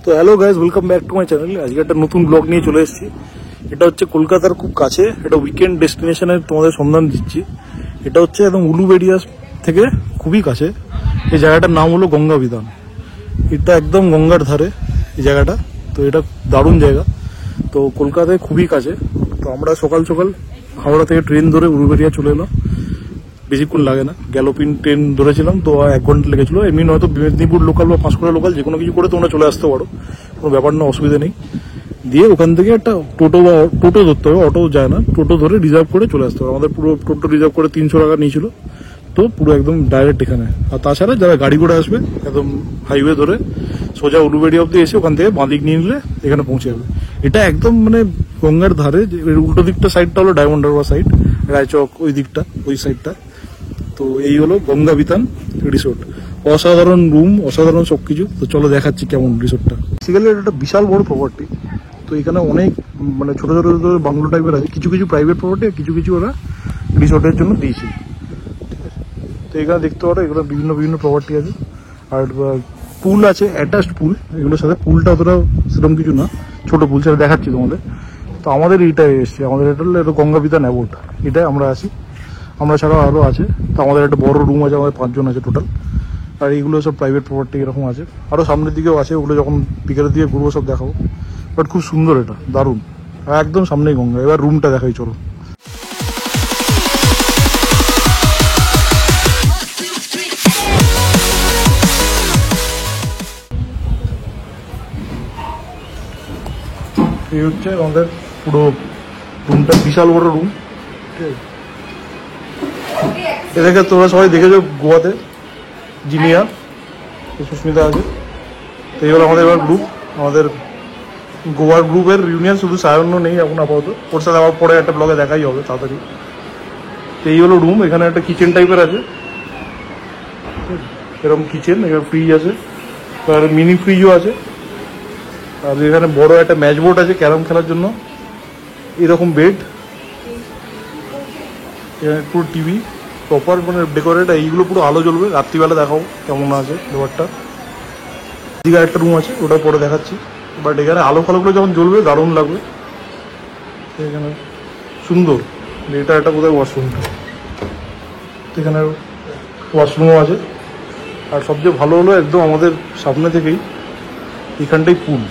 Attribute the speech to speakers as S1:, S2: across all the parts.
S1: তো hello guys, welcome back to my channel. আজকে একটা নতুন ব্লগ নিয়ে চলে এসেছি। এটা হচ্ছে কলকাতার খুব কাছে, এটা উইকেন্ড ডেস্টিনেশনের তোমাদের সন্ধান দিচ্ছি। এটা হচ্ছে একদম উলুবেড়িয়া থেকে খুবই কাছে। এই জায়গাটার নাম হলো গঙ্গা বিতান। এটা একদম গঙ্গার ধারে এই জায়গাটা। তো এটা দারুণ জায়গা, তো কলকাতায় খুবই কাছে। তো আমরা সকাল সকাল হাওড়া থেকে ট্রেন ধরে উলুবেড়িয়া চলে এলাম। বেশিক্ষণ লাগে না, গ্যালোপিন ট্রেন ধরেছিলাম তো 1 ঘন্টা লেগেছিল। এমনি নয়তো মেদিনীপুর লোকাল বা পাঁশকুড়া লোকাল যে কোনো কিছু করে তোমরা চলে আসতে পারো, কোনো ব্যাপার না, অসুবিধা নেই। দিয়ে ওখান থেকে একটা টোটো বা টোটো ধরতে হবে, অটো যায় না, টোটো ধরে রিজার্ভ করে চলে আসতে হবে। আমাদের পুরো টোটো রিজার্ভ করে 300 টাকা নিয়েছিল, তো পুরো একদম ডাইরেক্ট এখানে। আর তাছাড়া যারা গাড়ি করে আসবে একদম হাইওয়ে ধরে সোজা উলুবেড়িয়া অব্দি এসে ওখান থেকে বাঁ দিক নিয়ে নিলে এখানে পৌঁছে যাবে। এটা একদম মানে গঙ্গার ধারে। উল্টো দিকটা সাইডটা হলো ডায়মন্ড হারবার সাইড, রায়চক ওই দিকটা, ওই সাইডটা। তো এই হলো গঙ্গা বিতান রিসোর্ট। অসাধারণ রুম, অসাধারণ সবকিছু। তো চলো দেখাচ্ছি কেমন রিসোর্টটা। বেসিক্যালি এটা একটা বিশাল বড় প্রপার্টি। তো এখানে অনেক মানে ছোট ছোট বাংলো টাইপের আছে, কিছু কিছু প্রাইভেট প্রপার্টি আর কিছু কিছু ওরা রিসোর্টের জন্য দিয়েছে। তো এখানে দেখতে পারো এগুলো বিভিন্ন বিভিন্ন প্রপার্টি আছে। আর পুল আছে, অ্যাটাচড পুল। এগুলোর সাথে পুলটা অতটা সেরকম কিছু না, ছোট পুল, সেটা দেখাচ্ছি তোমাদের। তো আমাদের এইটাই এসছে, আমাদের এটা হলো গঙ্গা বিতান অ্যাবোর্ড, এটাই আমরা আছি। আমরা ছাড়াও আরও আছে। তো আমাদের একটা বড় রুম আছে, আমাদের 5 জন আছে টোটাল। আর এইগুলো সব প্রাইভেট প্রপার্টি এরকম আছে, আরও সামনের দিকেও আছে। ওগুলো যখন বিকেলের দিকে ঘুরবো সব দেখাবো। বাট খুব সুন্দর, এটা দারুণ, একদম সামনেই গঙ্গা। এবার রুমটা দেখাই চলো। এই হচ্ছে আমাদের পুরো রুমটা, বিশাল বড় রুম। ঠিক আছে, এদেরকে তোমরা সবাই দেখেছো গোয়াতে, জিনিয়া, সুস্মিতা আছে। তো এই হলো আমাদের এবার গ্রুপ, আমাদের গোয়ার গ্রুপের ইউনিয়ন। শুধু সায়ন্য নেই এখন আপাতত, ওর সাথে আবার পরে একটা ব্লগে দেখাই হবে তাড়াতাড়ি। তো এই হলো রুম। এখানে একটা কিচেন টাইপের আছে, এরকম কিচেন, এখানে ফ্রিজ আছে, আর মিনি ফ্রিজও আছে। আর এখানে বড় একটা ম্যাচ বোর্ড আছে ক্যারাম খেলার জন্য। এরকম বেড, এখানে পুরো টিভি প্রপার মানে ডেকোরেট। এইগুলো পুরো আলো জ্বলবে, রাত্রিবেলা দেখাবো কেমন আছে ব্যাপারটা। এদিকে একটা রুম আছে, ওটা পরে দেখাচ্ছি। বাট এখানে আলো ফালোগুলো যখন জ্বলবে দারুণ লাগবে। এখানে সুন্দর। এটা একটা কোথায় ওয়াশরুমটা, এখানে ওয়াশরুমও আছে। আর সবচেয়ে ভালো হলো একদম আমাদের সামনে থেকেই এখানটাই পুল।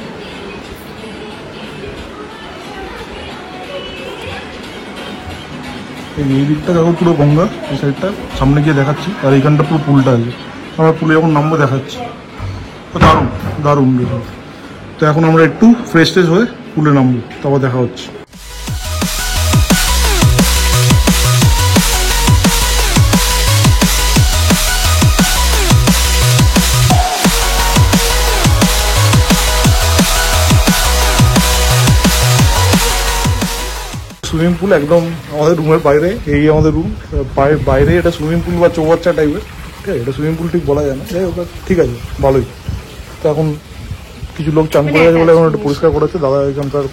S1: এই দিকটা দেখো পুরো গঙ্গা, এই সাইডটা সামনে গিয়ে দেখাচ্ছি। আর এইখানটা পুরো পুলটা আছে। আমরা পুলে যখন নামবো দেখাচ্ছি। তো দারুণ দারুণ দেখুন। তো এখন আমরা একটু ফ্রেশ ট্রেশ হয়ে পুলে নামবো, তারপর দেখা হচ্ছে। সুইমিং পুল একদম আমাদের রুমের বাইরে, এই আমাদের রুম বাইরে। এটা সুইমিং পুল বা চৌবাচ্চা টাইপের। ঠিক আছে, এটা সুইমিং পুল ঠিক বলা যায় না, যাই হোক ঠিক আছে, ভালোই। তো এখন কিছু লোক চান করে গেছে বলে এখন একটু পরিষ্কার করাচ্ছে দাদা, এখানকার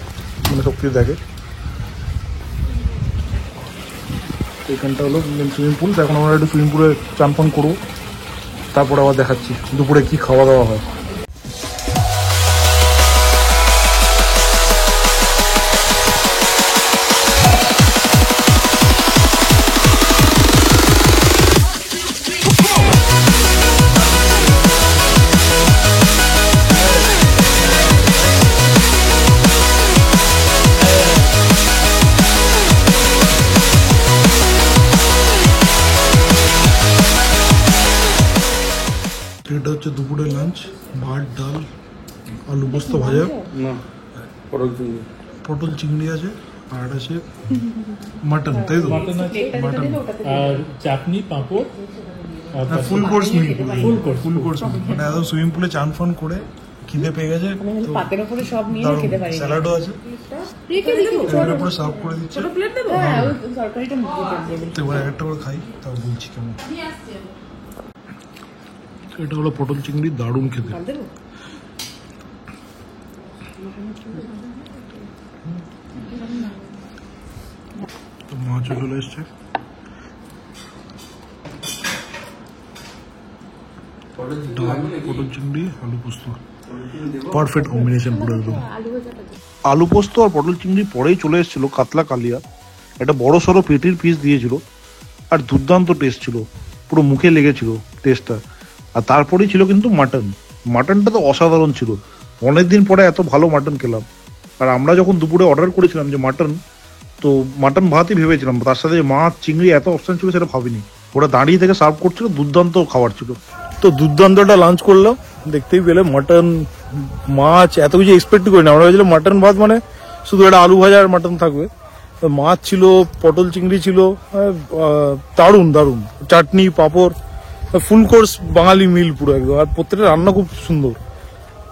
S1: মানে সব কিছু দেখে। এখানটা হলো সুইমিং পুল। এখন আমরা একটু সুইমিং পুলে চান পান করবো, তারপরে আবার দেখাচ্ছি দুপুরে কি খাওয়া দাওয়া হয়। এটা হচ্ছে দুপুরের লাঞ্চ, ভাত, ডাল, আলু পোস্ত ভাজা, পটল চিংড়ি আছে, আর আছে মাটন, তাই তো? মাটন
S2: আর চাটনি, পাঁপড়,
S1: ফুল কোর্স মিল। ফুল কোর্স মিল মানে একদম সুইমিং পুলে চান ফান করে খিদে পেয়ে গেছে।
S3: পাতের উপরে সব নিয়ে খেতে পারি।
S1: স্যালাডও আছে, এর উপরে সার্ভ করে দিচ্ছে।
S3: হ্যাঁ, ওই তরকারিটা মুখে দিয়ে দিন।
S1: তো এবার একটা করে খাই, তাও বলছি কেমন। এটা হলো পটল চিংড়ি, দারুণ খেতে। তো মাছও চলে এসছে। ডাল, পটল চিংড়ি, আলু পোস্ত। পারফেক্ট কম্বিনেশন পুরো একদম। আলু পোস্ত আর পটল চিংড়ি পরেই চলে এসেছিল কাতলা কালিয়া, একটা বড় সড়ো পেটির পিস দিয়েছিল আর দুর্দান্ত টেস্ট ছিল, পুরো মুখে লেগেছিল টেস্টটা। আর তারপরেই ছিল কিন্তু মাটন, মাটনটা তো অসাধারণ ছিল, অনেকদিন পরে এত ভালো মাটন খেলাম। আর আমরা যখন দুপুরে অর্ডার করেছিলাম যে মাটন, তো মাটন ভাতই ভেবেছিলাম, তার সাথে মাছ চিংড়ি এত অপশন ছিল সেটা ভাবিনি। ওরা দাঁড়িয়ে থেকে সার্ভ করছিল, দুর্দান্ত খাবার ছিল। তো দুর্দান্ত একটা লাঞ্চ করলাম, দেখতেই পেলে মাটন মাছ এত কিছু এক্সপেক্ট করি না। আমরা ভেবেছিলাম মাটন ভাত মানে শুধু একটা আলু ভাজা আর মাটন থাকবে, মাছ ছিল, পটল চিংড়ি ছিল, দারুণ দারুণ চাটনি পাঁপড়, ফুল কোর্স বাঙালি মিল পুরো একদম। আর প্রত্যেকটা রান্না খুব সুন্দর,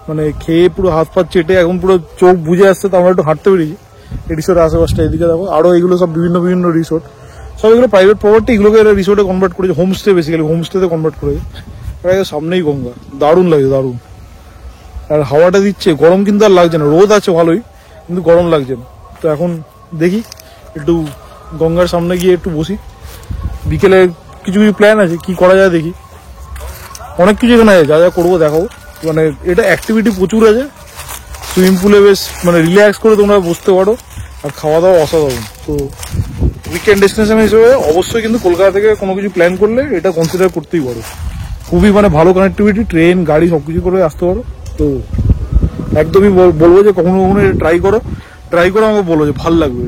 S1: মানে খেয়ে পুরো হাত পা চেটে এখন পুরো চোখ বুঝে আসছে। তো আমরা একটু হাঁটতে পেরেছি এই রিসোর্টের আশেপাশটা, এদিকে দেখো আরো এগুলো সব বিভিন্ন বিভিন্ন রিসোর্ট, সব এগুলো প্রাইভেট প্রপার্টি, এগুলোকে এরা রিসোর্টে কনভার্ট করেছে, হোমস্টে বেসিক্যালি হোমস্টেতে কনভার্ট করেছে। সামনেই গঙ্গা, দারুণ লাগে দারুণ। আর হাওয়াটা দিচ্ছে, গরম কিন্তু আর লাগছে না, রোদ আছে ভালোই কিন্তু গরম লাগছে না। তো এখন দেখি একটু গঙ্গার সামনে গিয়ে একটু বসি, বিকেলে কিছু কিছু প্ল্যান আছে, কি করা যায় দেখি। অনেক কিছু এখানে আছে, যা যা করবো দেখাবো। মানে এটা অ্যাক্টিভিটি প্রচুর আছে, সুইমিং পুলে বেশ মানে রিল্যাক্স করে তোমরা বসতে পারো, আর খাওয়া দাওয়া অসাধারণ। তো উইকেন্ড ডেস্টিনেশন হিসেবে অবশ্যই কিন্তু কলকাতা থেকে কোনো কিছু প্ল্যান করলে এটা কনসিডার করতেই পারো। খুবই মানে ভালো কানেক্টিভিটি, ট্রেন গাড়ি সবকিছু করে আসতে পারো। তো একদমই বলবো যে কখনো কখনো ট্রাই করো, আমাকে বলো যে ভালো লাগবে।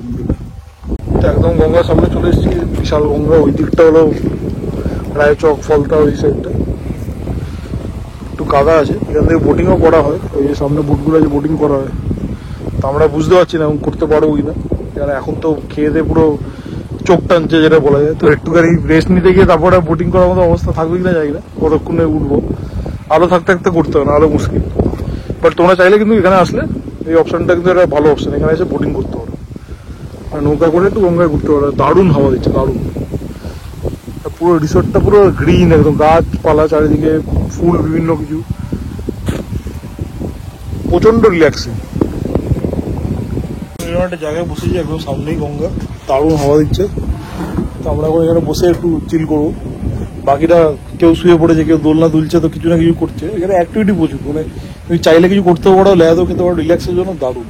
S1: তো একদম গঙ্গার সামনে চলে এসেছি, বিশাল গঙ্গা, ওই দিকটা হলো রায়চক ফলতা, ওই সাইডটা একটু কাদা আছে, এখান থেকে বোটিংও করা হয়, ওই যে সামনে বোটগুলো আছে বোটিং করা হয়। তো আমরা বুঝতে পারছি না এখন করতে পারবো কিনা, কারণ এখন তো খেয়ে দিয়ে পুরো চোখ টানছে যেটা বলা যায়। তো একটুখানি রেস্ট নিতে গিয়ে তারপরে বোটিং করার মতো অবস্থা থাকবে কিনা জানি না, কতক্ষণে উঠবো, আলো থাকতে থাকতে করতে হবে না, আলো মুশকিল। বাট তোমরা চাইলে কিন্তু এখানে আসলে এই অপশনটা কিন্তু একটা ভালো অপশন, এখানে এসে বোটিং করতে পারো, আর নৌকা করে একটু গঙ্গায় ঘুরতে পারো। দারুণ হাওয়া দিচ্ছে, দারুণ। পুরো রিসোর্টটা পুরো গ্রিন, একদম গাছপালা চারিদিকে, ফুল বিভিন্ন কিছু, প্রচন্ড রিল্যাক্সিং। একটা জায়গায় বসেছি, একদম সামনেই গঙ্গা, দারুণ হাওয়া দিচ্ছে। তো আমরা এখন এখানে বসে একটু চিল করবো। বাকিটা কেউ শুয়ে পড়েছে, কেউ দোলনা দুলছে, তো কিছু না কিছু করছে। এখানে অ্যাক্টিভিটি প্রচুর, মানে তুমি চাইলে কিছু করতে পারো, লেয়াতেও খেতে পারো, রিল্যাক্সের জন্য দারুণ।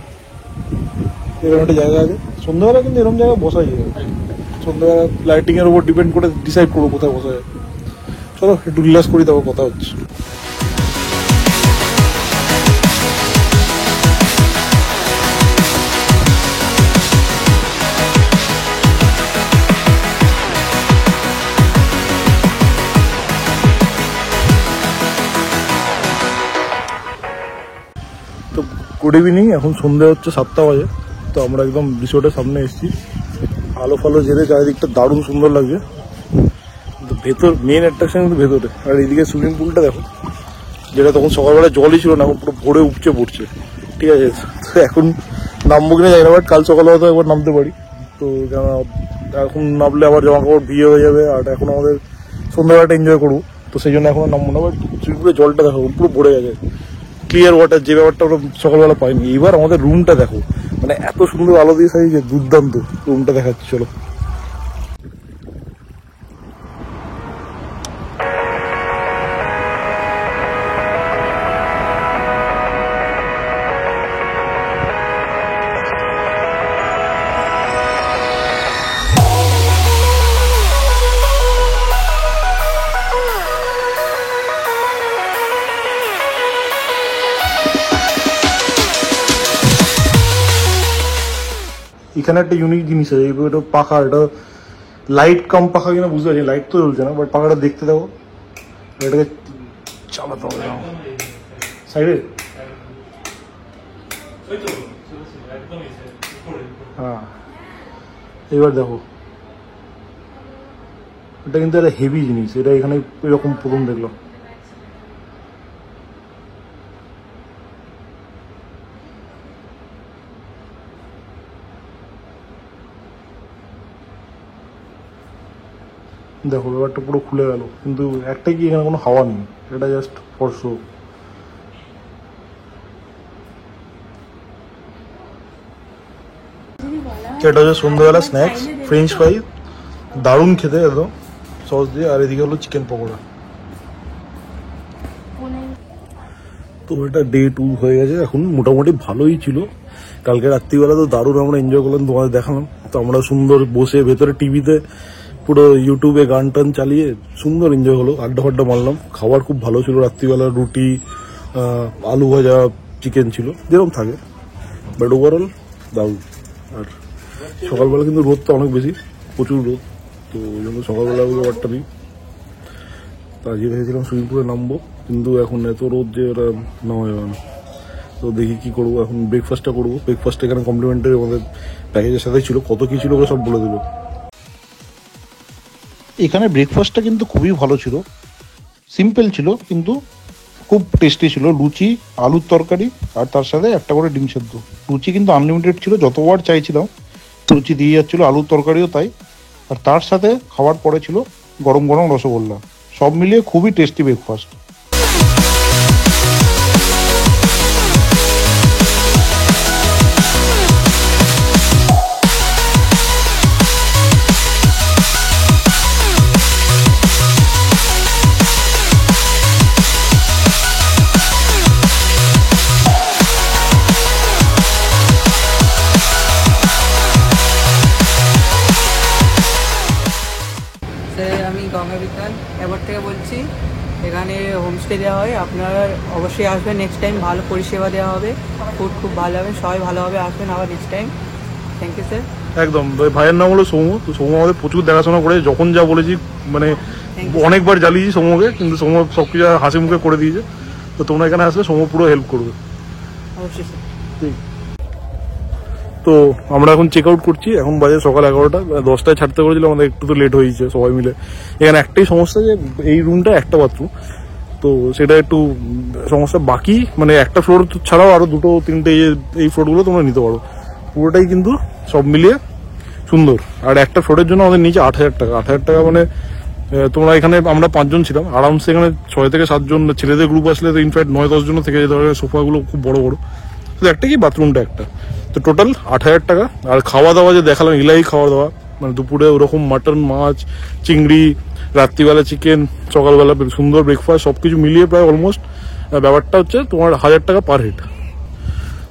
S1: এরকম একটা জায়গা আছে, সন্ধ্যাবেলা কিন্তু এরকম জায়গায় বসাই যায়। সন্ধ্যাবেলা লাইটিং এর উপর ডিপেন্ড করে ডিসাইড করবো কোথায় বসা যায়। চলো একটু রিল্যাক্স করি, তারপর কথা হচ্ছে। তো গুড ইভিনিং, এখন সন্ধ্যা হচ্ছে 7টা বাজে। তো আমরা একদম রিসোর্টের সামনে এসেছি, আলো ফালো জেলে চারিদিকটা দারুণ সুন্দর লাগছে। ভেতর মেন অ্যাট্রাকশন কিন্তু ভেতরে। আর এইদিকে সুইমিং পুলটা দেখো, যেটা তখন সকালবেলা জলই ছিল না, এখন পুরো ভরে উপচে পড়ছে। ঠিক আছে, তো এখন নামবো কিনা যাই না, বাট কাল সকালবেলা তো একবার নামতে পারি। তো এখন নামলে আবার জামা কাপড় ভিজে হয়ে যাবে, আর এখন আমাদের সন্ধ্যাবেলাটা এনজয় করবো, তো সেই জন্য এখনো নামবো না। বাট সুইমিং পুলের জলটা দেখো পুরো ভরে গেছে, ক্লিয়ার ওয়াটার, যে ব্যাপারটা আমরা সকালবেলা পাইনি। এবার আমাদের রুমটা দেখো, মানে এত সুন্দর আলো দিয়ে সাজিয়েছে, দুর্দান্ত। রুমটা দেখাচ্ছি চলো। এখানে একটা ইউনিক জিনিস আছে, এটা পাখা, এটা লাইট কম পাখা কিনা বুঝতে পারছি, লাইট তো জ্বলছে না, বাট পাখাটা দেখতে দেবো, এটাকে চালাতে হবে সাইডে। হ্যাঁ, এবার দেখো, এটা কিন্তু একটা হেভি জিনিস, এটা এখানে এরকম প্রথম দেখলাম। দেখো ব্যাপারটা পুরো খুলে গেল, কিন্তু একটাই কি এখানে কোনো হাওয়া নেই, এটা জাস্ট ফর শো। এটা হচ্ছে সন্ধ্যাবেলা স্ন্যাক্স, ফ্রেঞ্চ ফ্রাই, দারুণ খেতে একদম সস দিয়ে। আর এদিকে হলো চিকেন পকোড়া। তো এটা ডে 2 হয়ে গেছে, এখন মোটামুটি ভালোই ছিল। কালকে রাত্রিবেলা তো দারুণ আমরা এনজয় করলাম, তোমাদের দেখালাম। তো আমরা সুন্দর বসে ভেতরে টিভিতে পুরো ইউটিউবে গান টান চালিয়ে সুন্দর এনজয় হলো, আড্ডা ফাড্ডা মারলাম। খাবার খুব ভালো ছিল, রাত্রিবেলা রুটি, আলু ভাজা, চিকেন ছিল, যেরকম থাকে, বাট ওভারঅল দারুণ। আর সকালবেলা কিন্তু রোদটা অনেক বেশি, প্রচুর রোদ, তো ওই জন্য সকালবেলা ওই ব্যাপারটা দিই। তা আজকে ভেবেছিলাম সুইমিং পুলে নামবো, কিন্তু এখন এত রোদ যে ওরা নামা যাবে না। তো দেখি কি করবো, এখন ব্রেকফাস্টটা করবো। ব্রেকফাস্ট এখানে কমপ্লিমেন্টারি আমাদের প্যাকেজের সাথেই ছিল, কত কি ছিল ওরা সব বলে দিল। এখানে ব্রেকফাস্টটা কিন্তু খুবই ভালো ছিল, সিম্পল ছিল কিন্তু খুব টেস্টি ছিল। লুচি, আলুর তরকারি, আর তার সাথে একটা করে ডিম সেদ্ধ। লুচি কিন্তু আনলিমিটেড ছিল, যতবার চাইছিলাম লুচি দিয়ে যাচ্ছিল, আলুর তরকারিও তাই। আর তার সাথে খাওয়ার পরে ছিল গরম গরম রসগোল্লা। সব মিলিয়ে খুবই টেস্টি ব্রেকফাস্ট।
S4: আমি গঙ্গা বিজ্ঞান এবার থেকে বলছি। এখানে হোমস্টে দেওয়া হয়, আপনারা অবশ্যই আসবেন নেক্সট টাইম। ভালো পরিষেবা দেওয়া হবে, ফুড খুব ভালো হবে, সবাই ভালোভাবে আসবেন আবার next time. Thank you sir.
S1: একদম, ভাইয়ের নাম হলো সৌম্য। তো সৌম্য আমাদের প্রচুর দেখাশোনা করে, যখন যা বলেছি মানে অনেকবার জ্বালিয়েছি সৌম্যকে, কিন্তু সৌম্য সবকিছু হাসি মুখে করে দিয়েছে। তো তোমরা এখানে আসলে সৌম্য পুরো হেল্প করবে।
S4: অবশ্যই স্যার।
S1: ঠিক। তো আমরা এখন চেক আউট করছি, এখন বাজে সকাল 11টা। 10টায় ছাড়তে করেছিলাম, আমাদের একটু তো লেট হয়েছে সবাই মিলে। এখানে একটাই সমস্যা যে এই রুমটা একটা বাথরুম, তো সেটা একটু সমস্যা। বাকি মানে একটা ফ্লোর ছাড়াও আরো 2, 3টে এই ফ্লোরগুলো তোমরা নিতে পারো। পুরোটাই কিন্তু সব মিলিয়ে সুন্দর। আর একটা ফ্লোরের জন্য আমাদের নিচে 8,000 টাকা। 8,000 টাকা মানে তোমরা এখানে, আমরা 5 জন ছিলাম আরামসে, এখানে 6 থেকে 7 জন ছেলেদের গ্রুপ আসলে তো ইনফ্যাক্ট 9-10 জন থেকে যেতে পারে। সোফাগুলো খুব বড় বড়, শুধু একটা কি বাথরুমটা একটা। তো টোটাল 8,000 টাকা। আর খাওয়া দাওয়া যে দেখালাম, ইলাই খাওয়া দাওয়া, মানে দুপুরে ওরকম মাটন, মাছ, চিংড়ি, রাত্রিবেলা চিকেন, সকালবেলা সুন্দর ব্রেকফাস্ট, সবকিছু মিলিয়ে প্রায় অলমোস্ট ব্যাপারটা হচ্ছে তোমার 1,000 টাকা পার হেড।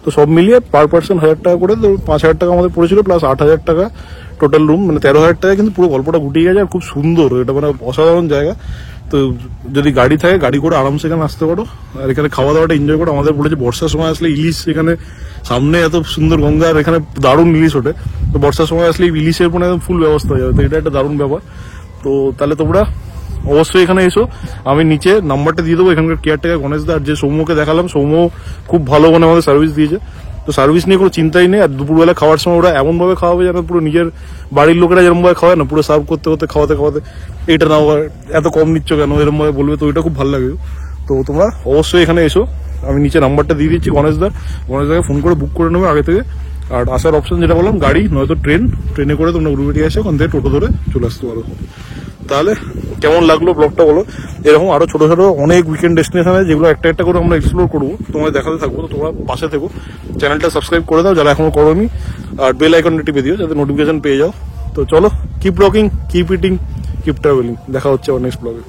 S1: তো সব মিলিয়ে পার পার্সন 1,000 টাকা করে, তো 5,000 টাকা আমাদের পড়েছিল, প্লাস 8,000 টাকা টোটাল রুম, মানে 13,000 টাকা কিন্তু পুরো গল্পটা গুটিয়ে গেছে। আর খুব সুন্দর, এটা মানে অসাধারণ জায়গা। তো যদি গাড়ি থাকে, গাড়ি করে আরামসে এখানে আসতে পারো, আর এখানে খাওয়া দাওয়াটা এনজয় করো। আমাদের বলেছে বর্ষার সময় আসলে ইলিশ, এখানে সামনে এত সুন্দর গঙ্গা, আর এখানে দারুণ ইলিশ ওঠে। তো বর্ষার সময় আসলে ইলিশের মানে ফুল ব্যবস্থা হয়ে যাবে। তো এটা একটা দারুণ ব্যাপার। তো তাহলে তোমরা অবশ্যই এখানে এসো। আমি নিচে নাম্বারটা দিয়ে দেবো এখানকার কেয়ারটেকার গণেশ দা। আর যে সৌম্যকে দেখালাম, সৌম্য খুব ভালো মানে আমাদের সার্ভিস দিয়েছে। তো সার্ভিস নিয়ে কোনো চিন্তাই নেই। আর দুপুরবেলা খাওয়ার সময় ওরা এমন ভাবে খাওয়াবে যেন পুরো নিজের বাড়ির লোকেরা যেরকম ভাবে খাওয়ায় না, পুরো সার্ভ করতে করতে খাওয়াতে খাওয়াতে এইটা নাও এত কম নিচ্ছ কেন, এরকম ভাবে বলবে। তো ওইটা খুব ভালো লাগে। তো তোমরা অবশ্যই এখানে এসো। আমি নিচে নাম্বারটা দিয়ে দিচ্ছি গণেশদাকে ফোন করে বুক করে নেবে আগে থেকে। আর আসার অপশন যেটা বললাম, গাড়ি নয়তো ট্রেনে করে তোমরা উলুবেড়িয়া এসে ওখান থেকে টোটো ধরে চলে আসতে পারো। তাহলে কেমন লাগলো ব্লগটা বলো। এরকম আরো ছোট ছোট অনেক উইকেন্ড ডেস্টিনেশন আছে, যেগুলো একটা একটা করে আমরা এক্সপ্লোর করবো, তোমাদের দেখাতে থাকবো। তো তোমরা পাশে থেকো, চ্যানেলটা সাবস্ক্রাইব করে দাও যারা এখনো করোনি, আর বেল আইকনটা টিপে দিও যাতে নোটিফিকেশন পেয়ে যাও। তো চলো, keep blogging, keep eating, keep travelling. দেখা হচ্ছে আমার নেক্সট ব্লগে।